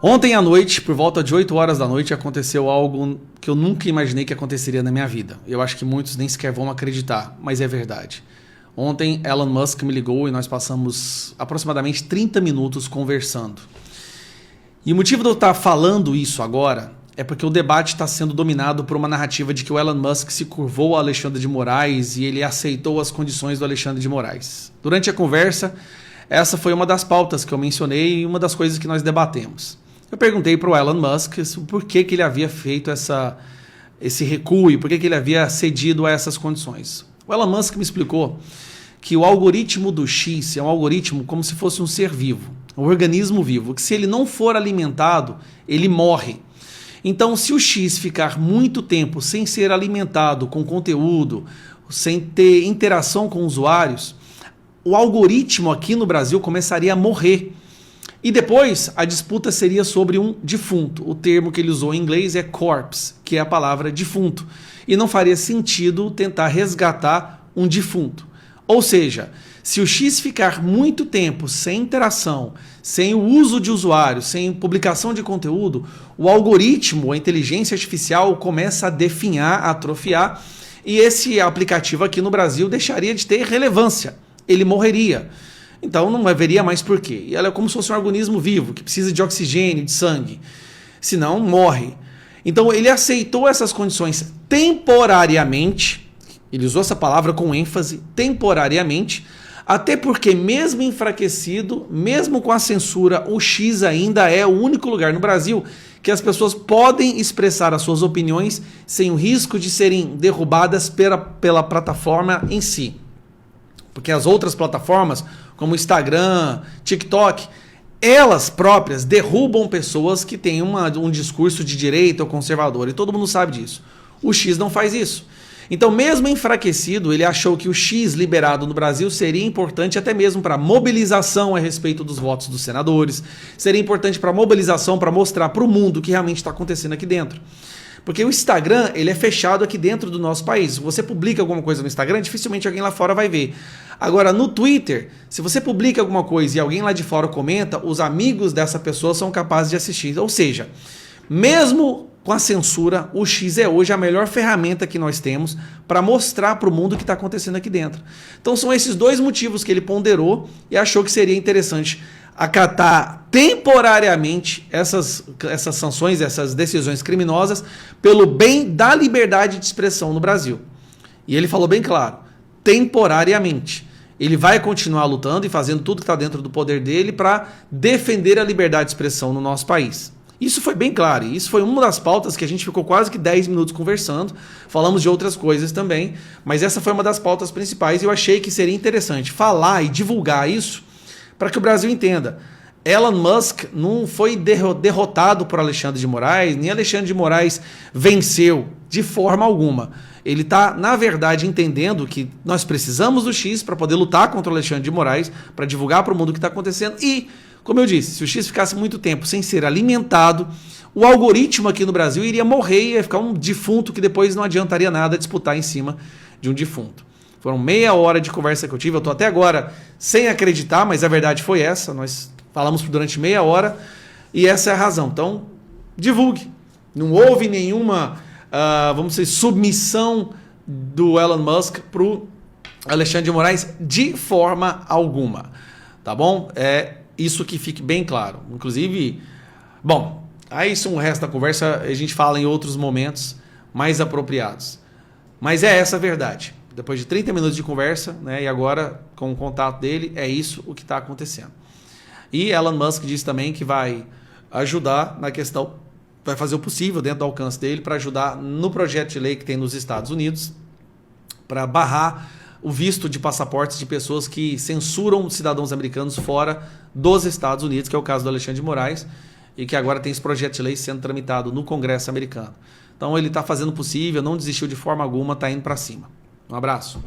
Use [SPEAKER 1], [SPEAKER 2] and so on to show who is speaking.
[SPEAKER 1] Ontem à noite, por volta de 8 horas da noite, aconteceu algo que eu nunca imaginei que aconteceria na minha vida. Eu acho que muitos nem sequer vão acreditar, mas é verdade. Ontem, Elon Musk me ligou e nós passamos aproximadamente 30 minutos conversando. E o motivo de eu estar falando isso agora é porque o debate está sendo dominado por uma narrativa de que o Elon Musk se curvou a Alexandre de Moraes e ele aceitou as condições do Alexandre de Moraes. Durante a conversa, essa foi uma das pautas que eu mencionei e uma das coisas que nós debatemos. Eu perguntei para o Elon Musk por que ele havia feito esse recuo e por que ele havia cedido a essas condições. O Elon Musk me explicou que o algoritmo do X é um algoritmo como se fosse um ser vivo, um organismo vivo, que se ele não for alimentado, ele morre. Então, se o X ficar muito tempo sem ser alimentado com conteúdo, sem ter interação com usuários, o algoritmo aqui no Brasil começaria a morrer. E depois a disputa seria sobre um defunto. O termo que ele usou em inglês é corpse, que é a palavra defunto. E não faria sentido tentar resgatar um defunto. Ou seja, se o X ficar muito tempo sem interação, sem o uso de usuários, sem publicação de conteúdo, o algoritmo, a inteligência artificial começa a definhar, a atrofiar, e esse aplicativo aqui no Brasil deixaria de ter relevância. Ele morreria. Então não haveria mais porquê. E ela é como se fosse um organismo vivo, que precisa de oxigênio, de sangue. Senão morre. Então ele aceitou essas condições temporariamente. Ele usou essa palavra com ênfase, temporariamente. Até porque mesmo enfraquecido, mesmo com a censura, o X ainda é o único lugar no Brasil que as pessoas podem expressar as suas opiniões sem o risco de serem derrubadas pela plataforma em si. Porque as outras plataformas, como Instagram, TikTok, elas próprias derrubam pessoas que têm um discurso de direita ou conservador, e todo mundo sabe disso. O X não faz isso. Então, mesmo enfraquecido, ele achou que o X liberado no Brasil seria importante até mesmo para mobilização a respeito dos votos dos senadores, seria importante para mobilização, para mostrar para o mundo o que realmente está acontecendo aqui dentro. Porque o Instagram, ele é fechado aqui dentro do nosso país. Se você publica alguma coisa no Instagram, dificilmente alguém lá fora vai ver. Agora, no Twitter, se você publica alguma coisa e alguém lá de fora comenta, os amigos dessa pessoa são capazes de assistir. Ou seja, mesmo com a censura, o X é hoje a melhor ferramenta que nós temos para mostrar para o mundo o que está acontecendo aqui dentro. Então são esses dois motivos que ele ponderou e achou que seria interessante acatar temporariamente essas sanções, essas decisões criminosas pelo bem da liberdade de expressão no Brasil. E ele falou bem claro, temporariamente. Ele vai continuar lutando e fazendo tudo que está dentro do poder dele para defender a liberdade de expressão no nosso país. Isso foi bem claro, e isso foi uma das pautas que a gente ficou quase que 10 minutos conversando, falamos de outras coisas também, mas essa foi uma das pautas principais e eu achei que seria interessante falar e divulgar isso para que o Brasil entenda. Elon Musk não foi derrotado por Alexandre de Moraes, nem Alexandre de Moraes venceu de forma alguma. Ele está, na verdade, entendendo que nós precisamos do X para poder lutar contra o Alexandre de Moraes, para divulgar para o mundo o que está acontecendo e, como eu disse, se o X ficasse muito tempo sem ser alimentado, o algoritmo aqui no Brasil iria morrer e ia ficar um defunto que depois não adiantaria nada disputar em cima de um defunto. Foram meia hora de conversa que eu tive, eu estou até agora sem acreditar, mas a verdade foi essa, nós falamos durante meia hora e essa é a razão. Então, divulgue. Não houve nenhuma, vamos dizer, submissão do Elon Musk para o Alexandre de Moraes de forma alguma, tá bom? Isso que fique bem claro. Inclusive, bom, aí isso é um resto da conversa, a gente fala em outros momentos mais apropriados. Mas é essa a verdade. Depois de 30 minutos de conversa, né, e agora com o contato dele, é isso o que está acontecendo. E Elon Musk disse também que vai ajudar na questão, vai fazer o possível dentro do alcance dele para ajudar no projeto de lei que tem nos Estados Unidos para barrar o visto de passaportes de pessoas que censuram cidadãos americanos fora dos Estados Unidos, que é o caso do Alexandre de Moraes, e que agora tem esse projeto de lei sendo tramitado no Congresso americano. Então ele está fazendo o possível, não desistiu de forma alguma, está indo para cima. Um abraço.